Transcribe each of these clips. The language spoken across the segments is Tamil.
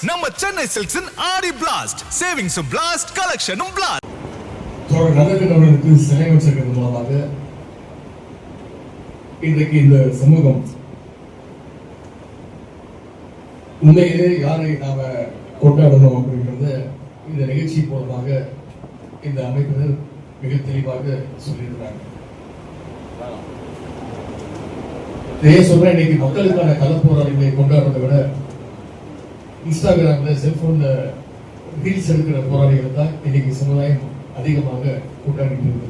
நம்ம சென்னை சில்க்ஸின் ஆடி பிளாஸ்ட், சேவிங்ஸ் பிளாஸ்ட், கலெக்ஷனும் பிளாஸ்ட். நல்லவர்களுக்கு சிலை வச்சிருக்கிறது மூலமாக இன்றைக்கு இந்த சமூகம் உண்மையிலே யாரை நாம கொண்டாடணும் அப்படிங்கிறத இந்த நிகழ்ச்சி மூலமாக இந்த அமைப்பினர் மிக தெளிவாக சொல்லியிருக்கிறாங்க. ஏன் சொல்றேன், இன்னைக்கு மக்களுக்கான களப்போராளிகளை கொண்டாடுறதை விட இன்ஸ்டாகிராம்ல செல்போன்ல ரீல்ஸ் எடுக்கிற போராளிகள் தான் இன்னைக்கு சமுதாயம் அதிகமாக கொண்டாடிட்டு இருக்கு.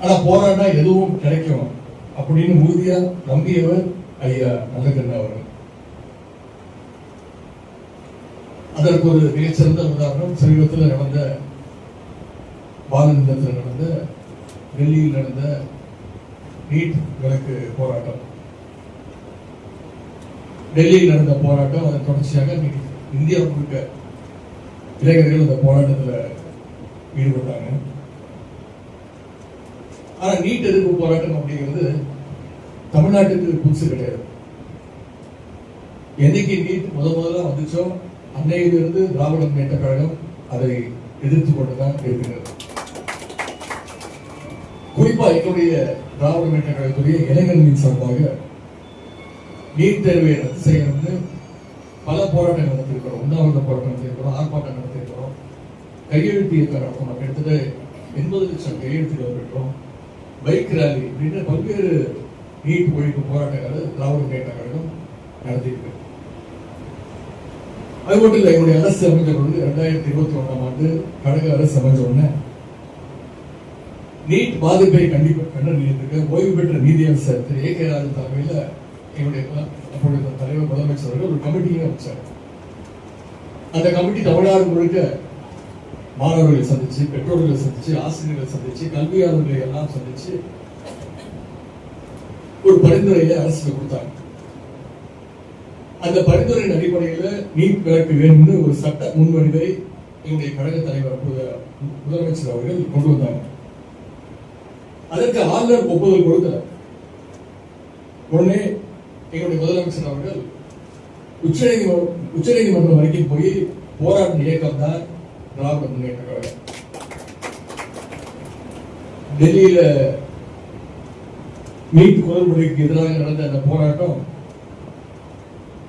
ஆனா போராடினா எதுவும் கிடைக்கும் அப்படின்னு உறுதியா நம்பியவர் ஐயா நல்லகண்ணா அவர்கள். அதற்கு ஒரு மிகச்சிறந்த உதாரணம் சமீபத்தில் நடந்த பாலநிலத்தில் நடந்த டெல்லியில் நடந்த நீட் விலக்கு போராட்டம். டெல்லியில் நடந்த போராட்டம் அதன் தொடர்ச்சியாக இந்தியா முழுக்க இளைஞர்கள் அந்த போராட்டத்தில் ஈடுபட்டாங்க. ஆனா நீட் எதிர்ப்பு போராட்டம் அப்படிங்கிறது தமிழ்நாட்டுக்கு புதுசு கிடையாது. என்னைக்கு நீட் முதல்ல வந்துச்சோ அன்னையிலிருந்து திராவிட முன்னேற்ற கழகம் அதை எதிர்த்து கொண்டுதான் இருக்கிறது. குறிப்பா எங்களுடைய திராவிட முன்னேற்ற கழகத்துடைய இளைஞர்களின் சார்பாக நீட் தேர்வை ரத்து செய்யணும்னு பல போராட்டங்கள் நடத்திருக்கிறோம். உண்ணாவிரத போராட்டம் நடத்திருக்கிறோம், ஆர்ப்பாட்டம் நடத்திருக்கிறோம், கையெழுத்து இயக்கம் நடத்தணும், கிட்டத்தட்ட 80 லட்சம் கையெழுத்துகள் பெற்றோம், பைக் ரேலி அப்படின்னு பல்வேறு நீட் ஒழிப்பு போராட்டங்களை திராவிட முன்னேற்ற கழகம் நடத்தியிருக்கு. அது மட்டும் இல்லை, எங்களுடைய அரசு அமைஞ்ச பொழுது 2021ஆம் ஆண்டு கழக அரசு அமைஞ்ச உடனே நீட் பாதிப்பை கண்டிப்பாக கண்டறியத்துக்கு ஓய்வு பெற்ற நீதியரசர் திரு ஏ கே ராஜன் தலைமையில் எங்களுடைய அப்பொழுது தலைவர் முதலமைச்சர் அவர்கள் ஒரு கமிட்டியை அமைச்சார். அந்த கமிட்டி தமிழ்நாடு முழுக்க மாணவர்களை சந்திச்சு, பெற்றோர்களை சந்திச்சு, ஆசிரியர்களை சந்திச்சு, கல்வியாளர்களை எல்லாம் சந்திச்சு ஒரு பரிந்துரையை அரசுக்கு கொடுத்தாங்க. அந்த பரிந்துரையின் அடிப்படையில் நீட் விலக்கு வேணும்னு ஒரு சட்ட முன்வடிவை எங்களுடைய கழக தலைவர் முதலமைச்சர் அவர்கள் கொண்டு வந்தாங்க. அதற்கு ஆளுநர் ஒப்புதல் கொடுத்தார். உடனே எங்களுடைய முதலமைச்சர் அவர்கள் உச்சநீதிமன்றம் வரைக்கும் போய் போராட்டம் இயக்கம் தான் திராவிட முன்னேற்ற கழகம். டெல்லியில நீட் குரல்முறைக்கு எதிராக நடந்த அந்த போராட்டம்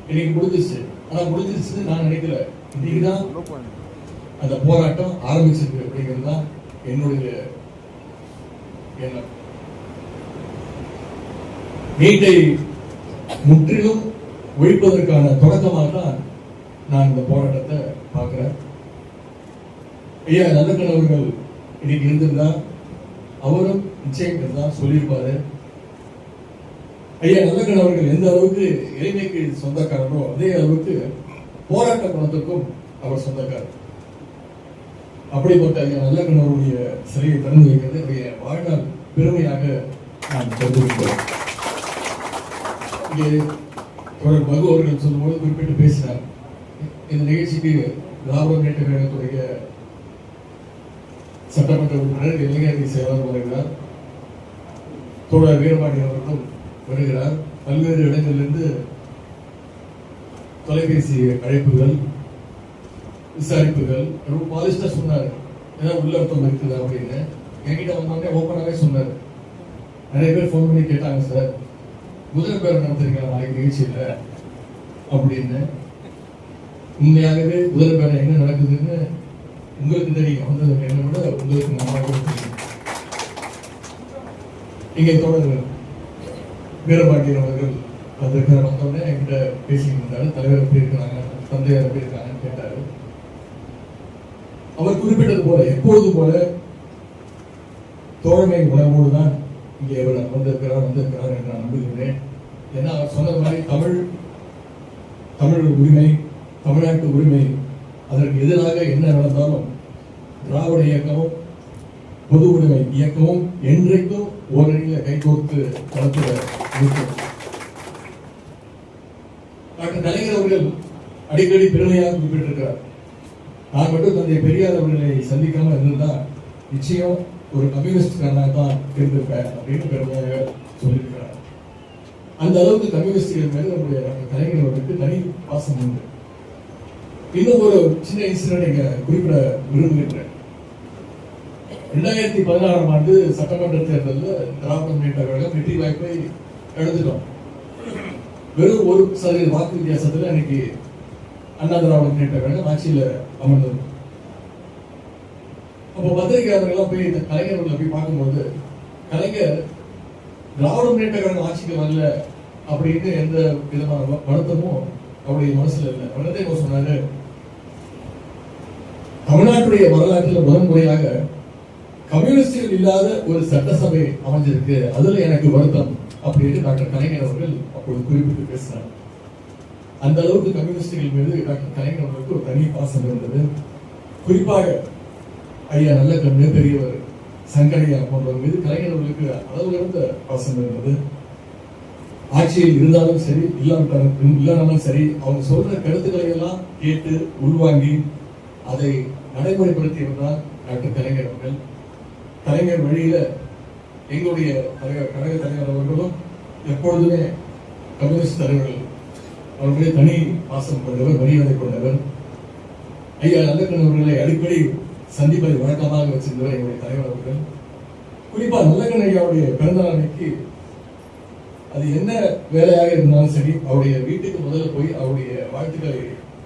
இன்னைக்கு முடிஞ்சிச்சு. ஆனா முடிஞ்சிச்சுன்னு நான் நினைக்கல, இன்னைக்குதான் அந்த போராட்டம் ஆரம்பிச்சிருக்கு அப்படிங்கிறது தான் என்னுடைய எண்ணம். நீட்டை முற்றிலும் ஒழிப்பதற்கான தொடக்கமாக தான் நான் இந்த போராட்டத்தை பார்க்கிறேன். ஐயா நல்லகண்ணா அவர்கள் இன்னைக்கு இருந்திருந்தா அவரும் நிச்சயம் தான் சொல்லியிருப்பாரு. ஐயா நல்லகண்ணா அவர்கள் எந்த அளவுக்கு எளிமைக்கு சொந்தக்காரரோ அதே அளவுக்கு போராட்ட குணத்துக்கும் அவர் சொந்தக்காரர். அப்படிப்பட்ட ஐயா நல்லகண்ணா அவருடைய சிலையை திறந்து வைக்கிறது என்னுடைய வாழ்நாள் பெருமையாக நான் கருதுகின்றேன். இங்கே தொடர் மகு அவர்கள் சொல்லும்போது குறிப்பிட்டு பேசினார். இந்த நிகழ்ச்சிக்கு திராவிட முன்னேற்ற கழகத்துடைய சட்டமன்ற உறுப்பினர் இளைஞரணி செயலாளர் வருகிறார், தோழர் வீரபாண்டி அவர்களும் வருகிறார். பல்வேறு இடங்களிலிருந்து தொலைபேசி அழைப்புகள், விசாரிப்புகள். ரொம்ப பாலிஸ்டா சொன்னார், ஏதாவது உள்ளர்த்தம் இருக்குது அப்படின்னு. என்கிட்ட வந்தோடனே ஓப்பனாகவே சொன்னார். நிறைய பேர் ஃபோன் பண்ணி கேட்டாங்க, சார் முதல் பேர் நடத்திருக்கலாம் நாளைக்கு நிகழ்ச்சியில அப்படின்னு. உண்மையாகவே முதல் பேரை என்ன நடக்குதுன்னு உங்களுக்கு தெரியும், வந்தது என்ன விட உங்களுக்கு நல்லாவே தெரியும். இங்கே தொடர் வீரபாண்டியன் அவர்கள் வந்தோடனே என்கிட்ட பேசிட்டு இருந்தாரு. தலைவர் எப்படி இருக்கிறாங்க, தந்தையார் எப்படி இருக்காங்கன்னு கேட்டாரு. அவர் குறிப்பிட்டது போல எப்போது போல தோழமை உணர்வோடு தான் இங்கே வந்திருக்கிறார் என்று நான் நம்புகிறேன். ஏன்னா அவர் சொன்னது மாதிரி தமிழ் உரிமை, தமிழ்நாட்டு உரிமை, அதற்கு எதிராக என்ன நடந்தாலும் திராவிட இயக்கமும் பொது உரிமை இயக்கமும் என்றைக்கும் ஓரணியில கைகோர்த்து நடத்துகிற இயக்கம். டாக்டர் கலைஞர் அவர்கள் அடிக்கடி பெருமையாக குறிப்பிட்டிருக்கிறார், நான் மட்டும் தந்தை பெரியார் அவர்களை சந்திக்காம இருந்திருந்தா நிச்சயம் ஒரு கம்யூனிஸ்ட்காரனாக தான் இருந்திருப்பேன் அப்படின்னு பெருமையாக சொல்லியிருக்கிறார். அந்த அளவுக்கு கம்யூனிஸ்டுகள் மேல நம்முடைய கலைஞர்களுக்கு தனி பாசம் உண்டு. இன்னும் ஒரு சின்ன இன்சிடென்ட் இங்க குறிப்பிட விரும்புகின்றேன். 2016 ஆண்டு சட்டமன்ற தேர்தலில் திராவிட முன்னேற்ற கழகம் வெற்றி வாய்ப்பை எடுத்துட்டோம். வெறும் 1% வாக்கு வித்தியாசத்துல இன்னைக்கு அண்ணா திராவிட முன்னேற்ற கழகம் ஆட்சியில அமர்ந்தது. அப்போ பத்திரிகையாளர்கள் போய் இந்த கலைஞர்களை போய் பார்க்கும்போது கலைஞர் திராவிட முன்னேற்ற கழகம் ஆட்சிக்கு வரல அப்படின்னு எந்த விதமான வருத்தமும் அவருடைய மனசுல இல்லை. அவரதே சொன்னாரு, தமிழ்நாட்டுடைய வரலாற்றில் முதன்முறையாக கம்யூனிஸ்டுகள் இல்லாத ஒரு சட்டசபை அமைஞ்சிருக்கு, அதுல எனக்கு வருத்தம் அப்படின்னு டாக்டர் கலைஞர் அவர்கள் அப்பொழுது குறிப்பிட்டு பேசினார். அந்த அளவுக்கு கம்யூனிஸ்டுகள் மீது டாக்டர் கலைஞர் அவர்களுக்கு ஒரு தனி பாசம் இருந்தது. குறிப்பாக ஐயா நல்லக்கண்ணு, பெரியவர் சங்கரையா போன்றவர் மீது கலைஞர் அவர்களுக்கு அளவு இருந்த பாசம் இருந்தது. ஆட்சியில் இருந்தாலும் சரி இல்லாமலும் சரி அவங்க சொல்ற கருத்துக்களை எல்லாம் கேட்டு உள்வாங்கி அதை நடைமுறைப்படுத்தியவர் தான் டாக்டர் கலைஞர் அவர்கள். கலைஞர் வழியில எங்களுடைய கழக தலைவர் அவர்களும் எப்பொழுதுமே கம்யூனிஸ்ட் தலைவர்கள் அவர்களுடைய தனி பாசம் கொண்டவர், மரியாதை கொண்டவர். ஐயா நல்லக்கண்ணு அவர்களை அடிக்கடி சந்திப்பதை வழக்கமாக வச்சிருந்தவர் எங்களுடைய தலைவர் அவர்கள். குறிப்பா நல்லக்கண்ணு ஐயாவுடைய பிறந்த நாளைக்கு அது என்ன வேலையாக இருந்தாலும் சரி அவருடைய வீட்டுக்கு முதல்ல போய் அவருடைய வாழ்த்துக்களை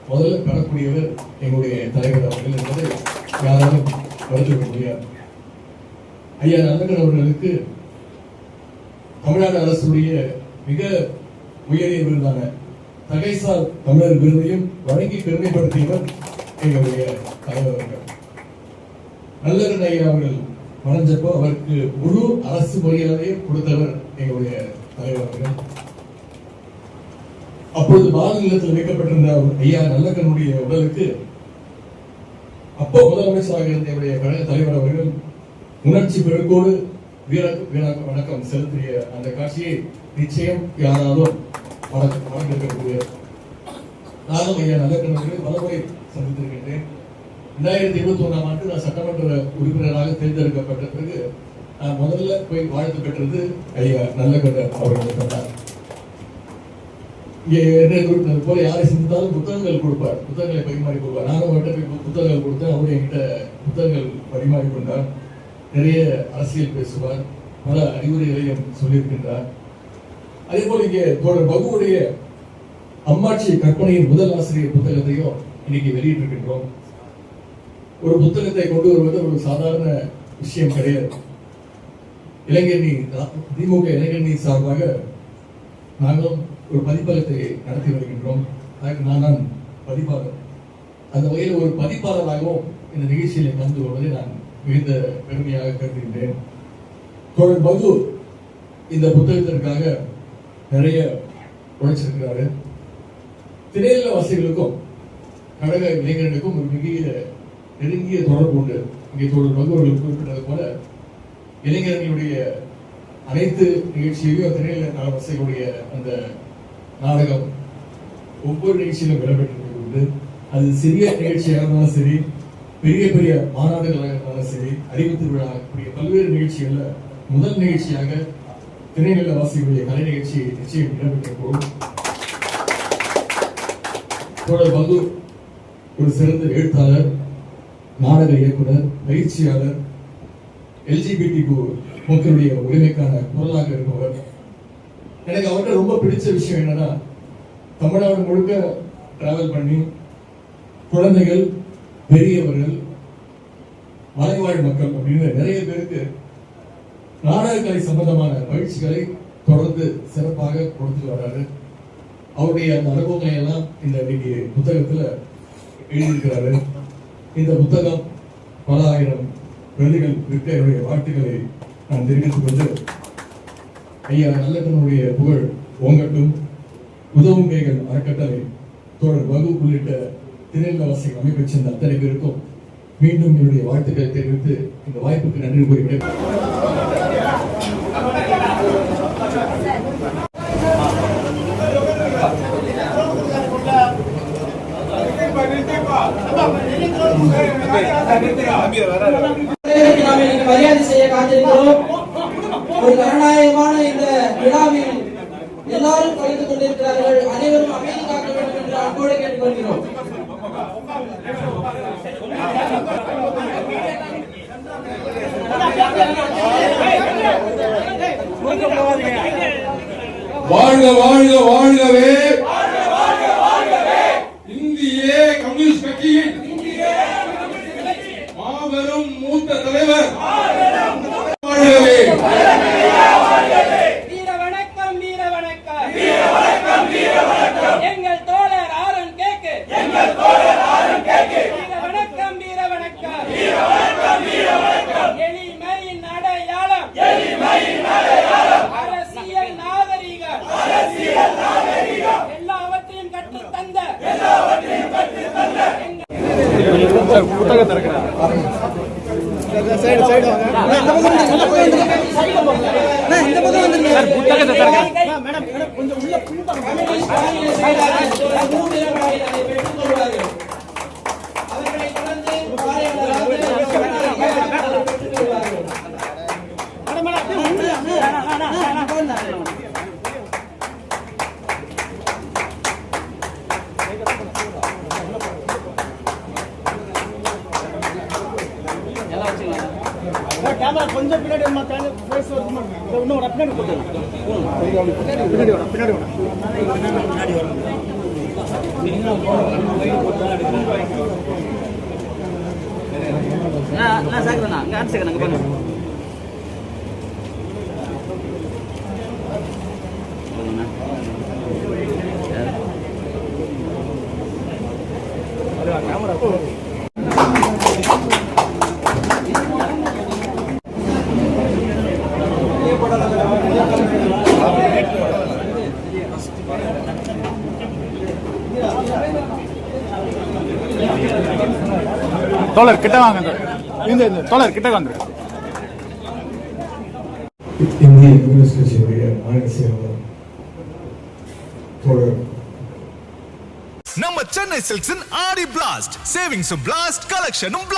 முதல்ல பெறக்கூடியவர் எங்களுடைய தலைவர் அவர்கள் என்பதை யாராலும் மறுத்துவிட முடியாது. ஐயா நல்லக்கண்ணு அவர்களுக்கு தமிழ்நாடு அரசுடைய மிக உயரிய விருதான தகைசால் தமிழர் விருதையும் வழங்கி பெருமைப்படுத்தியவர் எங்களுடைய தலைவர் அவர்கள். நல்லக்கண்ணு ஐயா அவர்கள் மறைஞ்சப்போ அவருக்கு முழு அரசு மரியாதையும் கொடுத்தவர் எங்களுடைய தலைவர் அவர்கள். அப்பொழுது பாரத இல்லத்தில் வைக்கப்பட்டிருந்த ஐயா நல்லக்கண்ணுடைய உடலுக்கு அப்போ முதலமைச்சராக இருந்த என்னுடைய கழக தலைவர் அவர்கள் உணர்ச்சி பெருக்கோடு வீர வணக்கம் செலுத்திய அந்த காட்சியை நிச்சயம் யாராலும் மறந்திருக்கக்கூடிய நானும் ஐயா நல்லக்கண்ணு பலமுறை சந்தித்திருக்கின்றேன். 2021 ஆண்டு நான் சட்டமன்ற உறுப்பினராக தேர்ந்தெடுக்கப்பட்ட பிறகு நான் முதல்ல போய் வாழ்த்து பெற்றது ஐயா நல்லக்கண்ணு அவர்கள். இங்கே போல யாரை சந்தித்தாலும் புத்தகங்கள் கொடுப்பார், புத்தகங்களை பரிமாறி கொடுப்பார். நானும் அவர்கிட்ட போய் புத்தகங்கள் கொடுத்தேன், அவரு என்கிட்ட புத்தகங்கள் பரிமாறி கொண்டார். நிறைய அரசியல் பேசுவார், பல அறிவுரைகளையும் சொல்லியிருக்கின்றார். அதே போல இங்கே தோழர் பகுவுடைய அம்மாட்சி கற்பனையின் முதல் ஆசிரியர் புத்தகத்தையும் இன்னைக்கு வெளியிட்டிருக்கின்றோம். ஒரு புத்தகத்தை கொண்டு வருவது ஒரு சாதாரண விஷயம் கிடையாது. இளைஞரணி திமுக இளைஞரணி சார்பாக நாங்களும் ஒரு பதிப்பகத்தை நடத்தி வருகின்றோம். அதற்கு நான் பதிப்பாளர். அந்த வகையில் ஒரு பதிப்பாளராகவும் இந்த நிகழ்ச்சியில் கலந்து கொள்வதை நான் மிகுந்த பெருமையாக கருதுகின்றேன். தோழர் பகு இந்த புத்தகத்திற்காக நிறைய உழைச்சிருக்கிறாரு. திரையில வாசிகளுக்கும் கழக இளைஞர்களுக்கும் ஒரு மிக நெருங்கிய தொடர்பு உண்டு. இங்கே தோழர் பகு அவர்கள் குறிப்பிட்டது போல இளைஞர்களுடைய அனைத்து நிகழ்ச்சியிலும் திரையில வசைகளுடைய அந்த நாடகம் ஒவ்வொரு நிகழ்ச்சியிலும் இடம்பெற்றிருக்கிறது. அது சிறிய நிகழ்ச்சியாக இருந்தாலும் சரி, பெரிய பெரிய மாநாடுகளாக இருந்தாலும் சரி, அறிவு திருவிழா கூடிய பல்வேறு நிகழ்ச்சிகள்ல முதல் நிகழ்ச்சியாக திரைநில வாசிகளுடைய கலை நிகழ்ச்சி நிச்சயம் இடம்பெற்றிருக்கும். தோழர் பகு ஒரு சிறந்த எழுத்தாளர், நாடக இயக்குனர், பயிற்சியாளர், LGBT மக்களுடைய உரிமைக்கான குரலாக இருப்பவர். எனக்கு அவர்கிட்ட ரொம்ப பிடிச்ச விஷயம் என்னன்னா, தமிழ்நாடு முழுக்க டிராவல் பண்ணி குழந்தைகள், பெரியவர்கள், மலைவாழ் மக்கள் அப்படின்னு நிறைய பேருக்கு நாடகக்கலை சம்பந்தமான பயிற்சிகளை தொடர்ந்து சிறப்பாக கொடுத்து வர்றாரு. அவருடைய அந்த அனுபவங்களை எல்லாம் இந்த புத்தகத்துல எழுதியிருக்கிறாரு. இந்த புத்தகம் பல ஆயிரம் பிரதிகள் விற்க என்னுடைய வாழ்த்துக்களை நான் தெரிவித்துக் கொண்டு, ஐயா நல்லக்கண்ணுடைய புகழ் ஓங்கட்டும், உதவும் கைகள் அறக்கட்டளை, தோழர் பகு உள்ளிட்ட திரையிலவாசிகள் அமைப்பை சேர்ந்த அத்தனை பேருக்கும் மீண்டும் என்னுடைய வாழ்த்துக்களை தெரிவித்து இந்த வாய்ப்புக்கு நன்றி கூறுகிறேன். மரியாதை செய்ய காத்திருக்கிறோம். ஒரு ஜனநாயகமான இந்த விழாவில் எல்லாரும் கலந்து கொண்டிருக்கிறார்கள். அனைவரும் அமைதி காக்க வேண்டும் என்ற அன்போடு கேட்டுக்கொள்கிறோம். வாழ்க வாழ்க வாழ்கவே இந்திய கம்யூனிஸ்ட் கட்சியின் மாபெரும் மூத்த தலைவர் வாழ்கவே. வீர வணக்கம் வீர வணக்கம் வீர வணக்கம் வீர வணக்கம் எங்கள் தோழர் ஆரன் கேக்கு வீர வணக்கம் வீர வணக்கம் வீர வணக்கம் வீர வணக்கம் எளிமையின் அடையாளம் அரசியல் நாகரிகம் எல்லாவற்றையும் கற்றுத் தந்த அவர்களை தொடர்ந்து பார்வையாளராக கேமரா கொஞ்சம் பின்னாடி இன்னும் ஒரு பின்னாடி பின்னாடி தோழர் கிட்ட வாங்க. இந்த தோழர் கிட்ட வந்து. இந்திய கம்யூனிஸ்ட் கட்சியுடைய மாநில செயலாளர் தோழர் நம்ம சென்னை சில்க்ஸின் ஆடி பிளாஸ்ட் சேவிங்ஸும் பிளாஸ்ட் கலெக்ஷனும் பிளாஸ்ட்.